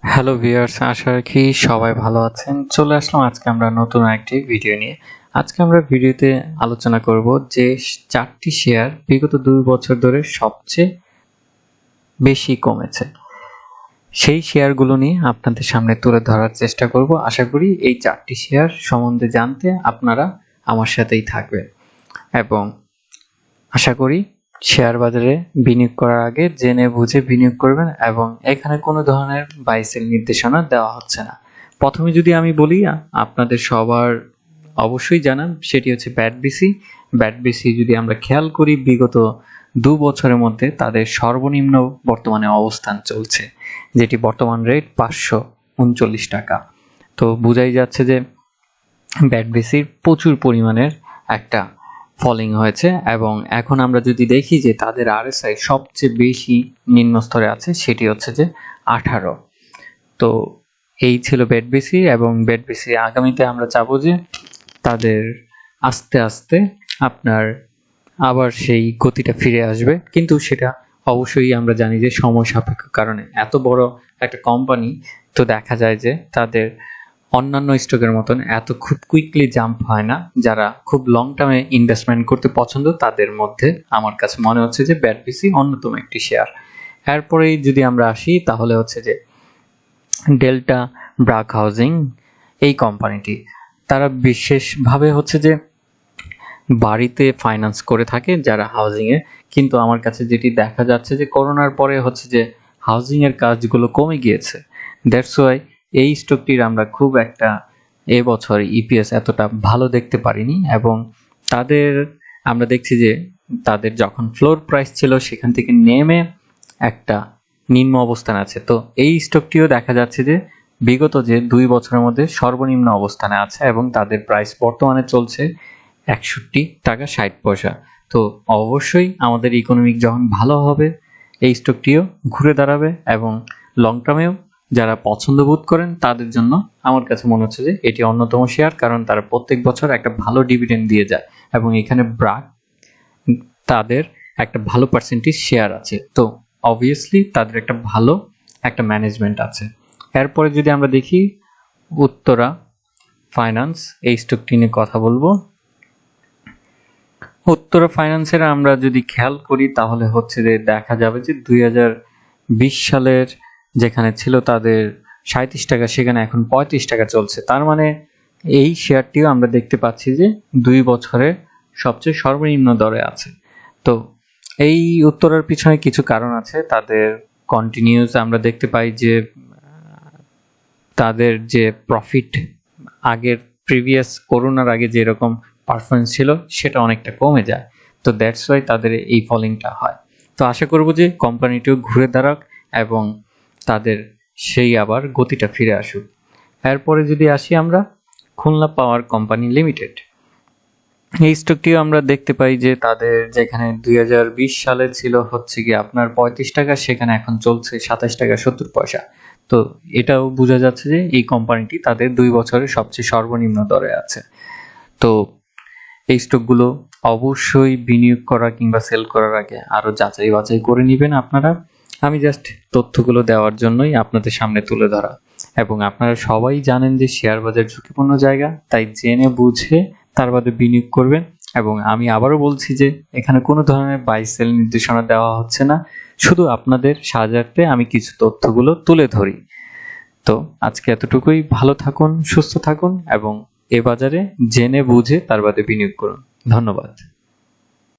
Hello viewers, আশা রাখি সবাই ভালো আছেন। চলে আসলাম আজকে আমরা নতুন একটি ভিডিও নিয়ে। আজকে আমরা ভিডিওতে আলোচনা করব যে 4টি শেয়ার বিগত 2 বছর ধরে সবচেয়ে বেশি কমেছে। সেই শেয়ারগুলো নিয়ে আপনাদের সামনে তুলে ধরার চেষ্টা করব। আশা করি এই 4টি শেয়ার সম্বন্ধে জানতে আপনারা আমার সাথেই থাকবেন এবং আশা করি শেয়ার বাজারে বিনিয়োগ করার আগে জেনে বুঝে বিনিয়োগ করবেন এবং এখানে কোনো ধরনের বাই সেল নির্দেশনা দেওয়া হচ্ছে না। প্রথমে যদি আমি বলি, আপনাদের সবার অবশ্যই জানান, সেটি হচ্ছে ব্যাট বিসি যদি আমরা খেয়াল করি বিগত 2 বছরের মধ্যে তাদের সর্বনিম্ন বর্তমানে অবস্থান চলছে, যেটি বর্তমান রেট 539 টাকা। তো বোঝাই যাচ্ছে যে ব্যাট বিসির প্রচুর পরিমাণের একটা ফলিং হয়েছে এবং এখন আমরা যদি দেখি যে তাদের আরএসআই সবচেয়ে বেশি নিম্ন স্তরে আছে, সেটি হচ্ছে যে 18। তো এই ছিল ব্যাট-বিসি এবং ব্যাট-বিসি আগামীতে আমরা চাবো যে তাদের আস্তে আস্তে আপনার আবার সেই গতিটা ফিরে আসবে, কিন্তু সেটা অবশ্যই আমরা জানি যে সময় সাপেক্ষ কারণে এত বড় একটা কোম্পানি, তো দেখা যায় যে তাদের অন্যান্য স্টকের মতন এত খুব কুইকলি জাম্প হয় না। যারা খুব লং টার্মে ইনভেস্টমেন্ট করতে পছন্দ তাদের মধ্যে আমার কাছে মনে হচ্ছে যে ব্যাট-বিসি অন্যতম একটি শেয়ার। এরপরেই যদি আমরা আসি তাহলে হচ্ছে যে ডেল্টা ব্রাক হাউজিং, এই কোম্পানিটি তারা বিশেষভাবে হচ্ছে যে বাড়িতে ফাইন্যান্স করে থাকে যারা হাউজিংয়ে, কিন্তু আমার কাছে যেটি দেখা যাচ্ছে যে করোনার পরে হচ্ছে যে হাউজিংয়ের কাজগুলো কমে গিয়েছে। দ্যাটস ওয়াই এই স্টকটির আমরা খুব একটা এবছর ইপিএস এতটা ভালো দেখতে পারিনি এবং তাদের আমরা দেখছি যে তাদের যখন ফ্লোর প্রাইস ছিল সেখান থেকে নেমে একটা নিম্ন অবস্থান আছে। তো এই স্টকটিও দেখা যাচ্ছে যে বিগত যে 2 বছরের মধ্যে সর্বনিম্ন অবস্থানে আছে এবং তাদের প্রাইস বর্তমানে চলছে 61 টাকা 60 পয়সা। তো অবশ্যই আমাদের ইকোনমিক যখন ভালো হবে এই স্টকটিও ঘুরে দাঁড়াবে এবং লং টার্মেও যারা পছন্দ বোধ করেন তাদের জন্য আমার কাছে মনে হচ্ছে যে এটি অন্যতম শেয়ার, কারণ তারা প্রত্যেক বছর একটা ভালো ডিভিডেন্ড দিয়ে যায় এবং এখানে ব্রাক তাদের একটা ভালো পার্সেন্টেজ শেয়ার আছে। তো অবভিয়াসলি তাদের একটা ভালো একটা ম্যানেজমেন্ট আছে। এরপরে যদি আমরা দেখি উত্তরা ফাইন্যান্স, এই স্টকটি নিয়ে কথা বলবো। উত্তরা ফাইন্যান্সের আমরা যদি খেয়াল করি তাহলে হচ্ছে যে দেখা যাবে যে 2020 সালের যেখানে ছিল তাদের 37 টাকা, সেখানে এখন 35 টাকা চলছে। তার মানে এই শেয়ারটিও আমরা দেখতে পাচ্ছি যে 2 বছরের সবচেয়ে সর্বনিম্ন দরে আছে। তো এই উত্তরার পিছনে কিছু কারণ আছে। তাদের কন্টিনিউস আমরা দেখতে পাই যে তাদের যে প্রফিট আগের প্রিভিয়াস করোনার আগে যেরকম পারফরমেন্স ছিল সেটা অনেকটা কমে যায়। তো দ্যাটস ওয়াই তাদের এই ফলিংটা হয়। তো আশা করব যে কোম্পানিটিও ঘুরে দাঁড়াক এবং তাদের সেই আবার গতিটা ফিরে আসুক। এরপরে যদি আসি আমরা খুলনা পাওয়ার কোম্পানি লিমিটেড, এই স্টকটিও আমরা দেখতে পাই যে তাদের যেখানে 2020 সালে ছিল হচ্ছে কি আপনার 35 টাকা, সেখানে এখন চলছে 27 টাকা 70 পয়সা। তো এটাও বোঝা যাচ্ছে যে এই কোম্পানিটি তাদের 2 বছরের সবচেয়ে সর্বনিম্ন দরে আছে। তো এই স্টকগুলো অবশ্যই বিনিয়োগ করা কিংবা সেল করার আগে আরো যাচাই বাছাই করে নেবেন আপনারা। আমি জাস্ট তথ্যগুলো দেওয়ার জন্যই আপনাদের সামনে তুলে ধরা, এবং আপনারা সবাই জানেন যে শেয়ার বাজার ঝুঁকিপূর্ণ জায়গা, তাই জেনে বুঝে তার বাদে বিনিয়োগ করবেন। এবং আমি আবারও বলছি যে এখানে কোনো ধরনের বাই সেল নির্দেশনা দেওয়া হচ্ছে না, শুধু আপনাদের সাজাতে আমি কিছু তথ্যগুলো তুলে ধরি। তো আজকে এতটুকুই। ভালো থাকুন, সুস্থ থাকুন এবং এ বাজারে জেনে বুঝে তার বাদে বিনিয়োগ করুন। ধন্যবাদ।